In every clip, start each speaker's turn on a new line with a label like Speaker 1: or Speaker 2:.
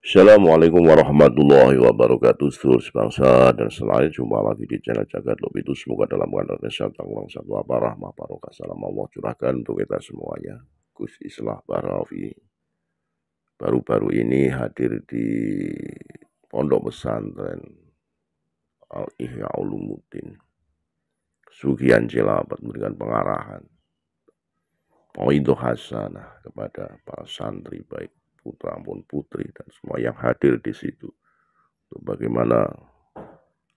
Speaker 1: Assalamualaikum warahmatullahi wabarakatuh. Seluruh bangsa dan selain jumpa lagi di channel Jagat Lob itu. Semoga dalam keadaan sehat, tanggung satu apa rahmah barokah salam Allah curahkan untuk kita semuanya. Gus Islah Barafi baru-baru ini hadir di Pondok Pesantren Al Ihya Ulumuddin Sugihan Cilapat memberikan pengarahan Mauidhah hasanah kepada para santri baik putra maupun putri dan semua yang hadir di situ. Untuk bagaimana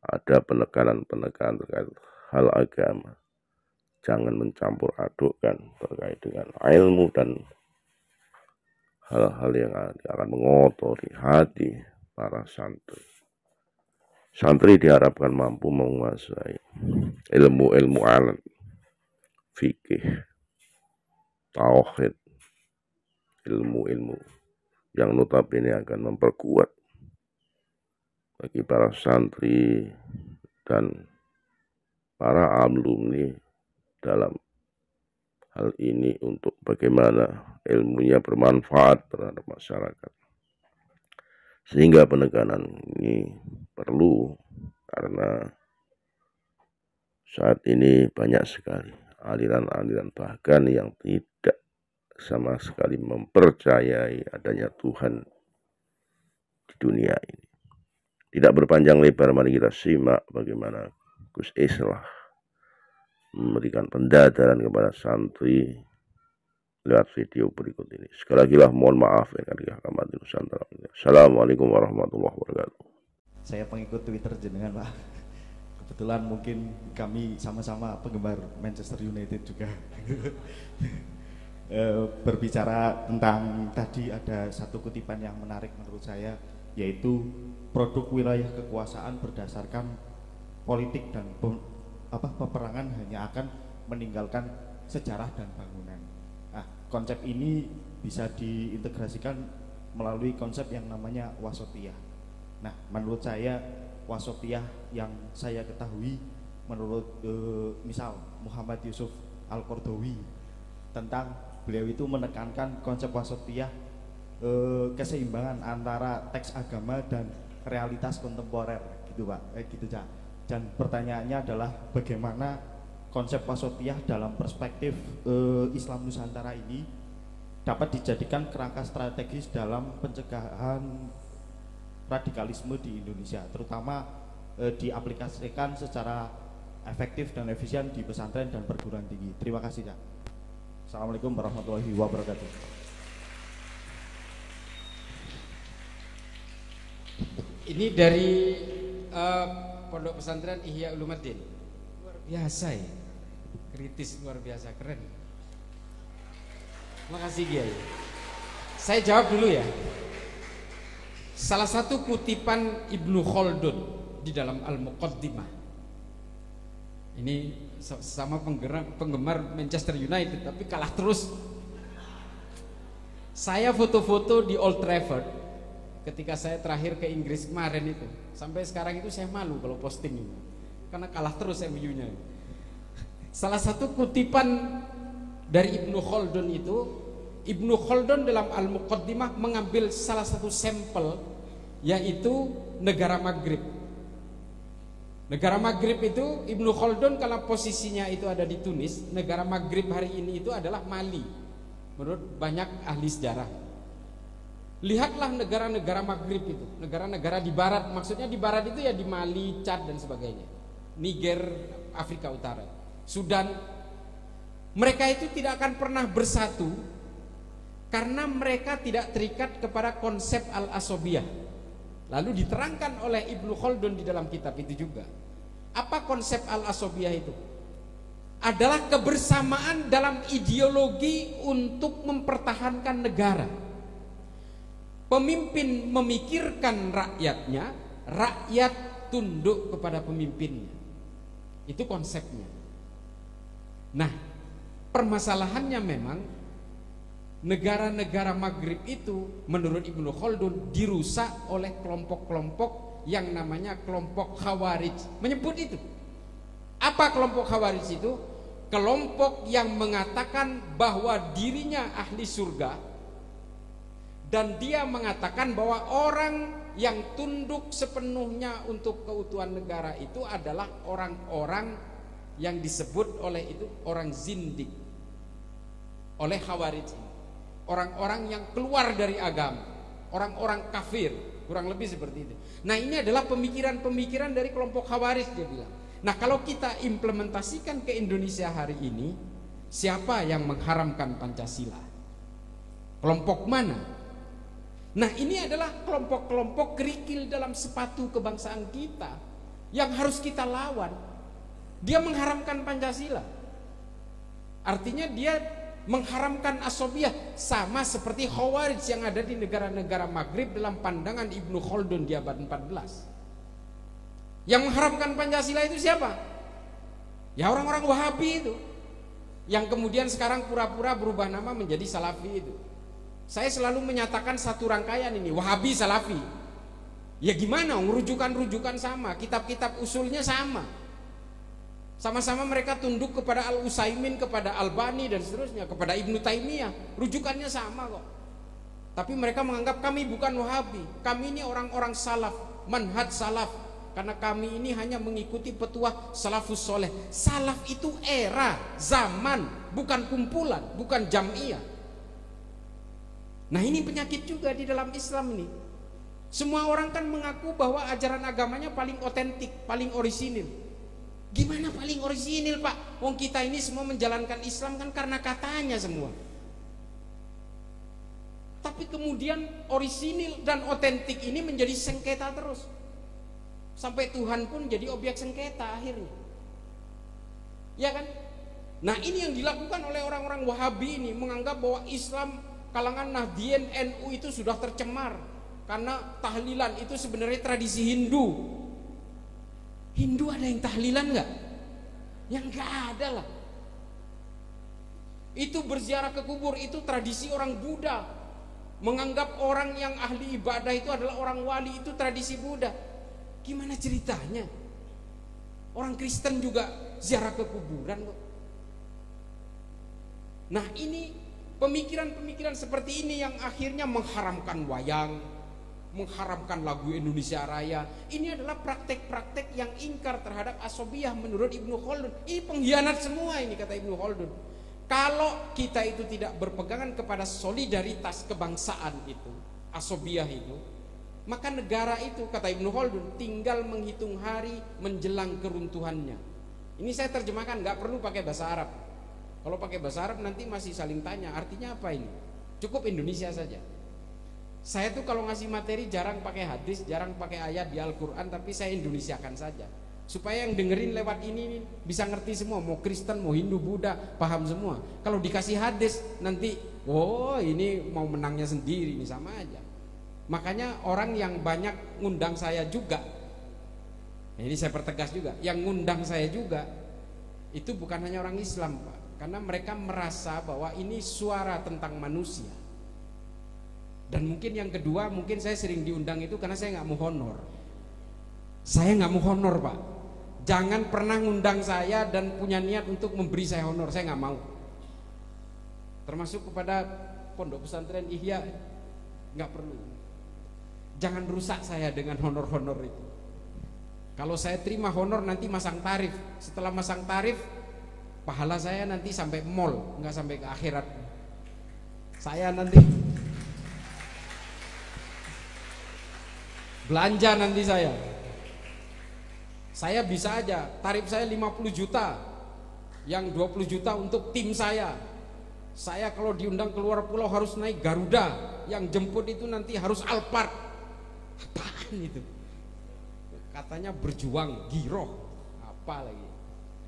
Speaker 1: ada penekanan-penekanan terkait hal agama. Jangan mencampur adukkan terkait dengan ilmu dan hal-hal yang akan mengotori hati para santri. Santri diharapkan mampu menguasai ilmu-ilmu alat, fikih, tauhid, ilmu-ilmu yang notabene akan memperkuat bagi para santri dan para alumni dalam hal ini untuk bagaimana ilmunya bermanfaat terhadap masyarakat. Sehingga penekanan ini perlu karena saat ini banyak sekali aliran-aliran bahkan yang tidak sama sekali mempercayai adanya Tuhan di dunia ini. Tidak berpanjang lebar, mari kita simak bagaimana Gus Islah memberikan pendadaran kepada santri lewat video berikut ini. Sekali lagi lah mohon maaf ya kali Nusantara. Assalamualaikum warahmatullahi wabarakatuh.
Speaker 2: Saya pengikut Twitter jenengan Pak. Kebetulan mungkin kami sama-sama penggemar Manchester United juga. Berbicara tentang tadi ada satu kutipan yang menarik menurut saya, yaitu produk wilayah kekuasaan berdasarkan politik dan peperangan hanya akan meninggalkan sejarah dan bangunan. Nah, konsep ini bisa diintegrasikan melalui konsep yang namanya wasatiyah. Nah, menurut saya wasatiyah yang saya ketahui menurut misal Muhammad Yusuf Al-Qaradawi, tentang beliau itu menekankan konsep wasatiyah, keseimbangan antara teks agama dan realitas kontemporer gitu Pak, gitu Cak. Dan pertanyaannya adalah bagaimana konsep wasatiyah dalam perspektif Islam Nusantara ini dapat dijadikan kerangka strategis dalam pencegahan radikalisme di Indonesia, terutama diaplikasikan secara efektif dan efisien di pesantren dan perguruan tinggi. Terima kasih Cak. Assalamualaikum warahmatullahi wabarakatuh.
Speaker 3: Ini dari Pondok Pesantren Ihya Ulumuddin. Luar biasa ya, kritis luar biasa, keren. Makasih Kiai. Saya jawab dulu ya. Salah satu kutipan Ibnu Khaldun di dalam Al-Muqaddimah. Ini sama penggemar Manchester United tapi kalah terus. Saya foto-foto di Old Trafford ketika saya terakhir ke Inggris kemarin itu. Sampai sekarang itu saya malu kalau posting itu, karena kalah terus MU-nya. Salah satu kutipan dari Ibnu Khaldun itu, Ibnu Khaldun dalam Al-Muqaddimah mengambil salah satu sampel, yaitu negara Maghrib. Negara Maghrib itu Ibnu Khaldun kalau posisinya itu ada di Tunis, negara Maghrib hari ini itu adalah Mali menurut banyak ahli sejarah. Lihatlah negara-negara Maghrib itu, negara-negara di barat, maksudnya di barat itu ya di Mali, Chad dan sebagainya, Niger, Afrika Utara, Sudan. Mereka itu tidak akan pernah bersatu karena mereka tidak terikat kepada konsep al-asobiyah. Lalu diterangkan oleh Ibnu Khaldun di dalam kitab itu juga. Apa konsep al-asobiyah itu? Adalah kebersamaan dalam ideologi untuk mempertahankan negara. Pemimpin memikirkan rakyatnya, rakyat tunduk kepada pemimpinnya. Itu konsepnya. Nah, permasalahannya memang negara-negara Maghrib itu menurut Ibnu Khaldun dirusak oleh kelompok-kelompok yang namanya kelompok Khawarij. Menyebut itu. Apa kelompok Khawarij itu? Kelompok yang mengatakan bahwa dirinya ahli surga Dan dia mengatakan bahwa orang yang tunduk sepenuhnya untuk keutuhan negara itu adalah orang-orang yang disebut oleh itu orang zindik, oleh Khawarij, orang-orang yang keluar dari agama, orang-orang kafir, kurang lebih seperti itu. Nah, ini adalah pemikiran-pemikiran dari kelompok Khawarij, dia bilang. Nah, kalau kita implementasikan ke Indonesia hari ini, siapa yang mengharamkan Pancasila? Kelompok mana? Nah, ini adalah kelompok-kelompok kerikil dalam sepatu kebangsaan kita yang harus kita lawan. Dia mengharamkan Pancasila, artinya dia mengharamkan asobiyah, sama seperti Khawarij yang ada di negara-negara Maghrib dalam pandangan Ibnu Khaldun di abad 14. Yang mengharamkan Pancasila itu siapa? Ya orang-orang Wahabi itu, yang kemudian sekarang pura-pura berubah nama menjadi Salafi itu. Saya selalu menyatakan satu rangkaian ini, Wahabi Salafi. Ya gimana, rujukan-rujukan sama, kitab-kitab usulnya sama. Sama-sama mereka tunduk kepada Al-Utsaimin, kepada Albani dan seterusnya, kepada Ibnu Taimiyah. Rujukannya sama kok. Tapi mereka menganggap kami bukan Wahabi, kami ini orang-orang salaf, manhaj salaf. Karena kami ini hanya mengikuti petuah salafus soleh. Salaf itu era, zaman, bukan kumpulan, bukan jam'iyah. Nah, ini penyakit juga di dalam Islam ini. Semua orang kan mengaku bahwa ajaran agamanya paling otentik, paling orisinil. Gimana paling orisinil, Pak? Wong kita ini semua menjalankan Islam kan karena katanya semua. Tapi kemudian orisinil dan otentik ini menjadi sengketa terus. Sampai Tuhan pun jadi objek sengketa akhirnya. Ya kan? Nah, ini yang dilakukan oleh orang-orang Wahabi ini, menganggap bahwa Islam kalangan Nahdien NU itu sudah tercemar karena tahlilan itu sebenarnya tradisi Hindu. Hindu ada yang tahlilan nggak? Yang nggak ada lah. Itu berziarah ke kubur itu tradisi orang Buddha. Menganggap orang yang ahli ibadah itu adalah orang wali itu tradisi Buddha. Gimana ceritanya? Orang Kristen juga ziarah ke kuburan kok. Nah, ini pemikiran-pemikiran seperti ini yang akhirnya mengharamkan wayang, mengharamkan lagu Indonesia Raya. Ini adalah praktek-praktek yang ingkar terhadap asobiyah menurut Ibnu Khaldun. Ini pengkhianat semua ini, kata Ibnu Khaldun. Kalau kita itu tidak berpegangan kepada solidaritas kebangsaan itu, asobiyah itu, maka negara itu, kata Ibnu Khaldun, tinggal menghitung hari menjelang keruntuhannya. Ini saya terjemahkan, nggak perlu pakai bahasa Arab. Kalau pakai bahasa Arab nanti masih saling tanya, artinya apa ini? Cukup Indonesia saja. Saya tuh kalau ngasih materi jarang pakai hadis, jarang pakai ayat di Al-Quran, tapi saya Indonesiakan saja. Supaya yang dengerin lewat ini bisa ngerti semua, mau Kristen, mau Hindu, Buddha, paham semua. Kalau dikasih hadis nanti, oh ini mau menangnya sendiri, ini sama aja. Makanya orang yang banyak ngundang saya juga, ini saya pertegas juga, yang ngundang saya juga itu bukan hanya orang Islam, Pak. Karena mereka merasa bahwa ini suara tentang manusia. Dan mungkin yang kedua, mungkin saya sering diundang itu karena saya nggak mau honor. Saya nggak mau honor, Pak. Jangan pernah ngundang saya dan punya niat untuk memberi saya honor, saya nggak mau. Termasuk kepada Pondok Pesantren Ihya, nggak perlu. Jangan rusak saya dengan honor-honor itu. Kalau saya terima honor nanti masang tarif. Setelah masang tarif, pahala saya nanti sampai mall, nggak sampai ke akhirat. Saya nanti belanja nanti saya bisa aja tarif saya 50 juta, yang 20 juta untuk tim saya. Saya kalau diundang keluar pulau harus naik Garuda, yang jemput itu nanti harus Alphard. Apaan itu? Katanya berjuang, giroh, apa lagi?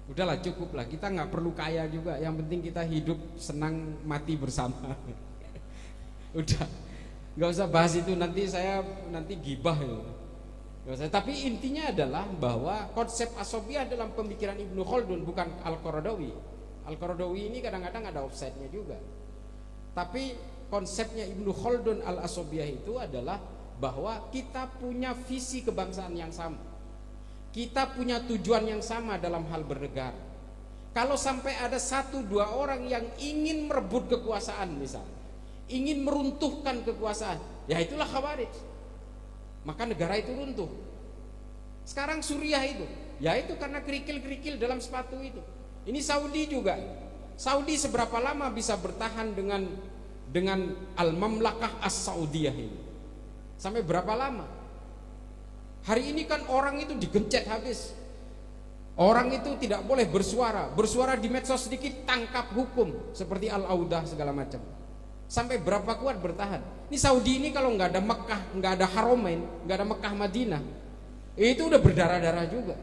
Speaker 3: Udahlah, cukup lah, kita nggak perlu kaya juga, yang penting kita hidup senang mati bersama. Udah, nggak usah bahas itu, nanti saya gibah ya. Tapi intinya adalah bahwa konsep asobiyah dalam pemikiran Ibnu Khaldun, bukan Al-Qaradawi. Al-Qaradawi ini kadang-kadang ada offsetnya juga. Tapi konsepnya Ibnu Khaldun al-asobiyah itu adalah bahwa kita punya visi kebangsaan yang sama. Kita punya tujuan yang sama dalam hal bernegara. Kalau sampai ada 1-2 orang yang ingin merebut kekuasaan misalnya, ingin meruntuhkan kekuasaan. Ya itulah Khawarij. Maka negara itu runtuh. Sekarang Suriah itu, ya itu karena kerikil-kerikil dalam sepatu itu. Ini Saudi juga. Saudi seberapa lama bisa bertahan dengan Al-Mamlakah As-Saudiyah ini? Sampai berapa lama? Hari ini kan orang itu digencet habis. Orang itu tidak boleh bersuara. Bersuara di medsos sedikit tangkap hukum, seperti Al-Audah segala macam. Sampai berapa kuat bertahan? Ini Saudi ini kalau nggak ada Mekah, nggak ada Haramain, nggak ada Mekah Madinah, itu udah berdarah-darah juga.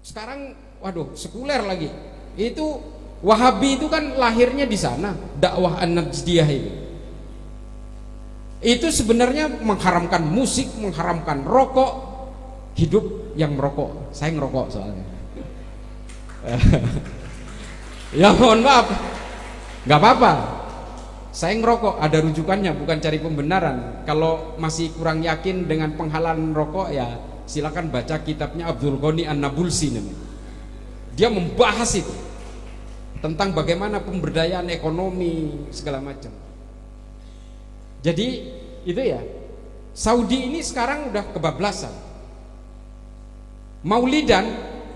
Speaker 3: Sekarang, waduh, sekuler lagi. Itu Wahabi itu kan lahirnya di sana, dakwah An-Najdiyah itu. Itu sebenarnya mengharamkan musik, mengharamkan rokok, hidup yang merokok. Saya ngerokok soalnya. Ya mohon maaf, nggak apa-apa. Saya ngerokok, ada rujukannya, bukan cari pembenaran. Kalau masih kurang yakin dengan penghalalan rokok, ya silakan baca kitabnya Abdul Ghani An-Nabulsi namanya. Dia membahas itu tentang bagaimana pemberdayaan ekonomi segala macam. Jadi itu ya, Saudi ini sekarang udah kebablasan. Maulidan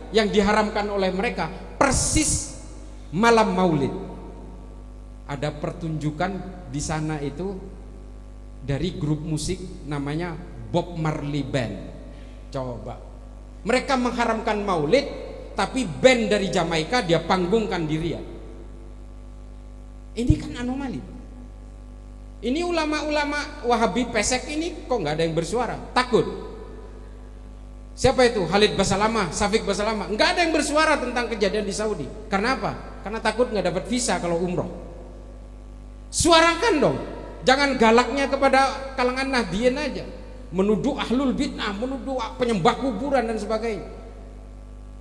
Speaker 3: yang diharamkan oleh mereka persis malam Maulid. Ada pertunjukan di sana itu dari grup musik namanya Bob Marley Band. Coba, mereka mengharamkan Maulid, tapi band dari Jamaika dia panggungkan di Riyadh. Ini kan anomali. Ini ulama-ulama Wahabi pesek ini kok nggak ada yang bersuara? Takut. Siapa itu? Khalid Basalamah, Syafiq Basalamah. Nggak ada yang bersuara tentang kejadian di Saudi. Karena apa? Karena takut nggak dapat visa kalau umroh. Suarakan dong. Jangan galaknya kepada kalangan Nahdien aja. Menuduh ahlul bid'ah, menuduh penyembah kuburan dan sebagainya.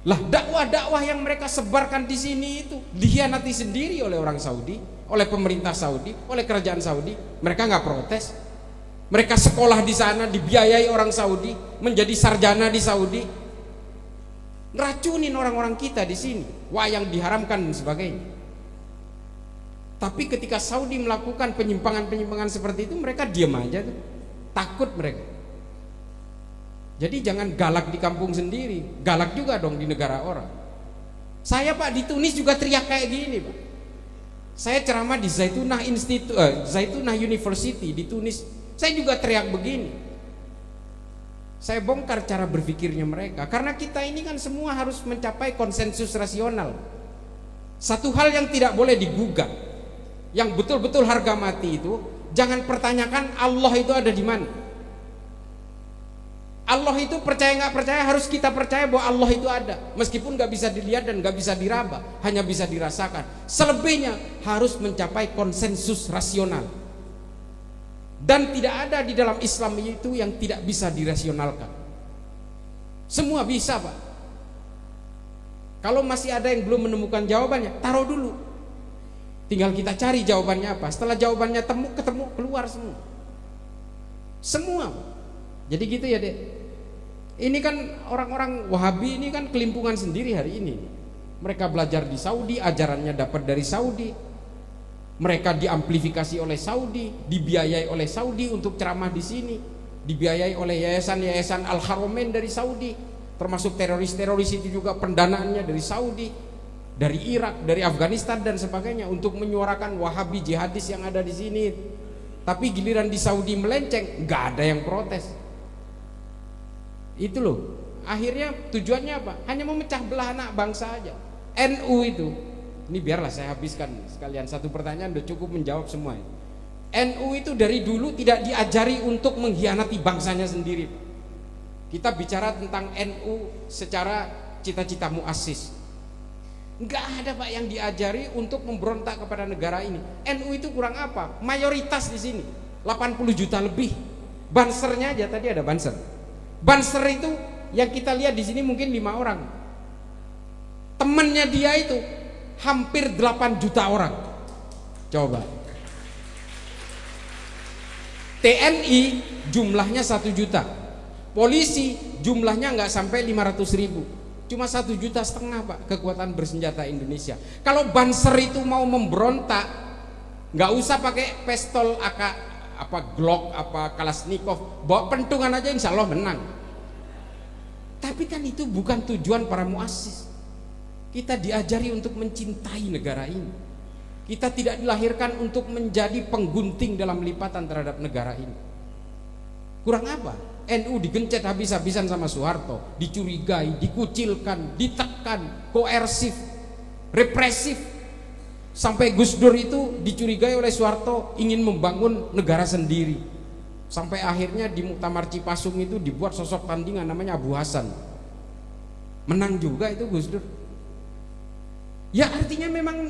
Speaker 3: Lah dakwah-dakwah yang mereka sebarkan di sini itu dikhianati sendiri oleh orang Saudi, oleh pemerintah Saudi, oleh kerajaan Saudi. Mereka nggak protes. Mereka sekolah di sana dibiayai orang Saudi, menjadi sarjana di Saudi. Ngeracunin orang-orang kita di sini, wayang diharamkan dan sebagainya. Tapi ketika Saudi melakukan penyimpangan-penyimpangan seperti itu, mereka diam aja tuh. Takut mereka. Jadi jangan galak di kampung sendiri, galak juga dong di negara orang. Saya Pak di Tunis juga teriak kayak gini Pak. Saya ceramah di Zaitunah Zaitunah University di Tunis. Saya juga teriak begini. Saya bongkar cara berpikirnya mereka. Karena kita ini kan semua harus mencapai konsensus rasional. Satu hal yang tidak boleh digugat, yang betul-betul harga mati itu, jangan pertanyakan Allah itu ada di mana. Allah itu percaya nggak percaya, harus kita percaya bahwa Allah itu ada, meskipun nggak bisa dilihat dan nggak bisa diraba, hanya bisa dirasakan. Selebihnya harus mencapai konsensus rasional. Dan tidak ada di dalam Islam itu yang tidak bisa dirasionalkan. Semua bisa Pak. Kalau masih ada yang belum menemukan jawabannya, taruh dulu. Tinggal kita cari jawabannya apa. Setelah jawabannya ketemu, keluar semua. Semua. Jadi gitu ya Dek. Ini kan orang-orang Wahabi ini kan kelimpungan sendiri hari ini. Mereka belajar di Saudi, ajarannya dapat dari Saudi. Mereka diamplifikasi oleh Saudi, dibiayai oleh Saudi untuk ceramah di sini, dibiayai oleh yayasan-yayasan Al-Haramain dari Saudi, termasuk teroris-teroris itu juga pendanaannya dari Saudi, dari Irak, dari Afghanistan dan sebagainya untuk menyuarakan Wahabi jihadis yang ada di sini. Tapi giliran di Saudi melenceng, nggak ada yang protes. Itu loh. Akhirnya tujuannya apa? Hanya memecah belah anak bangsa aja. NU itu, ini biarlah saya habiskan sekalian satu pertanyaan udah cukup menjawab semua. NU itu dari dulu tidak diajari untuk mengkhianati bangsanya sendiri. Kita bicara tentang NU secara cita-cita muassis. Enggak ada Pak yang diajari untuk memberontak kepada negara ini. NU itu kurang apa? Mayoritas di sini 80 juta lebih. Bansernya aja tadi ada banser. Banser itu yang kita lihat di sini mungkin 5 orang. Temennya dia itu hampir 8 juta orang. Coba. TNI jumlahnya 1 juta. Polisi jumlahnya nggak sampai 500.000. Cuma 1,5 juta Pak kekuatan bersenjata Indonesia. Kalau Banser itu mau memberontak, Nggak usah pakai pistol AK, apa Glock, apa Kalashnikov, bawa pentungan aja insya Allah menang. Tapi kan itu bukan tujuan para muassis. Kita diajari untuk mencintai negara ini. Kita tidak dilahirkan untuk menjadi penggunting dalam lipatan terhadap negara ini. Kurang apa? NU digencet habis-habisan sama Soeharto, dicurigai, dikucilkan, ditekan, koersif, represif. Sampai Gus Dur itu dicurigai oleh Soeharto ingin membangun negara sendiri. Sampai akhirnya di Muktamar Cipasung itu dibuat sosok tandingan namanya Abu Hasan. Menang juga itu Gus Dur. Ya artinya memang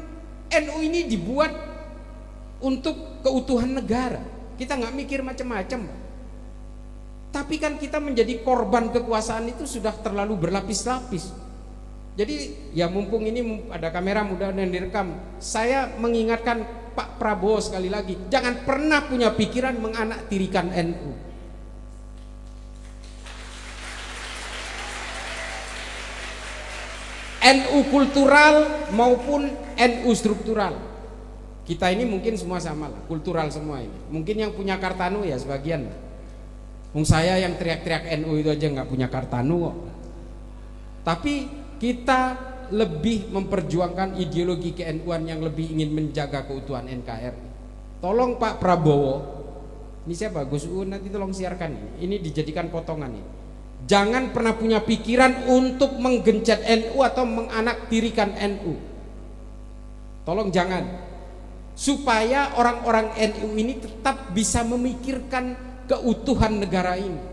Speaker 3: NU ini dibuat untuk keutuhan negara. Kita nggak mikir macam-macam. Tapi kan kita menjadi korban kekuasaan itu sudah terlalu berlapis-lapis. Jadi ya mumpung ini ada kamera mudah dan direkam, saya mengingatkan Pak Prabowo sekali lagi, jangan pernah punya pikiran menganaktirikan NU. NU kultural maupun NU struktural. Kita ini mungkin semua sama lah, kultural semua ini. Mungkin yang punya Kartanu ya sebagian. Saya yang teriak-teriak NU itu aja nggak punya Kartanu kok. Tapi kita lebih memperjuangkan ideologi ke-NU-an yang lebih ingin menjaga keutuhan NKRI. Tolong Pak Prabowo, ini siapa? Gus Uun nanti tolong siarkan ini dijadikan potongan ini. Jangan pernah punya pikiran untuk menggencet NU atau menganaktirikan NU. Tolong jangan. Supaya orang-orang NU ini tetap bisa memikirkan keutuhan negara ini.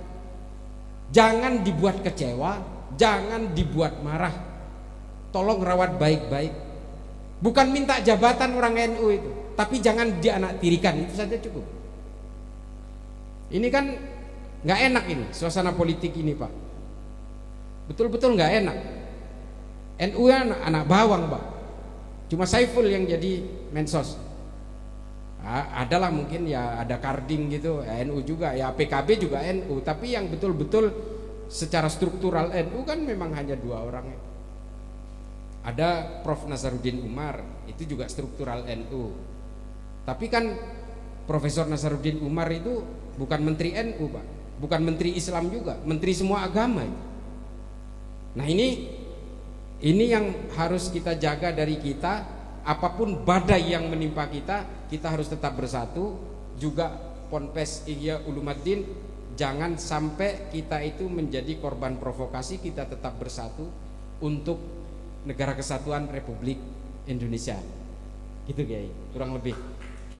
Speaker 3: Jangan dibuat kecewa, jangan dibuat marah. Tolong rawat baik-baik. Bukan minta jabatan orang NU itu, tapi jangan dianaktirikan, itu saja cukup. Ini kan nggak enak ini suasana politik ini Pak. Betul-betul nggak enak. NU ya anak bawang Pak. Cuma Saiful yang jadi mensos. Adalah mungkin ya ada Karding gitu, ya NU juga, ya PKB juga NU. Tapi yang betul-betul secara struktural NU kan memang hanya 2 orang. Ada Prof. Nasaruddin Umar, itu juga struktural NU. Tapi kan Profesor Nasaruddin Umar itu bukan menteri NU Pak, bukan menteri Islam juga, menteri semua agama itu. Nah ini yang harus kita jaga dari kita. Apapun badai yang menimpa kita, kita harus tetap bersatu. Juga Ponpes Ihya Ulumuddin, jangan sampai kita itu menjadi korban provokasi. Kita tetap bersatu untuk Negara Kesatuan Republik Indonesia. Gitu Kiai, kurang lebih.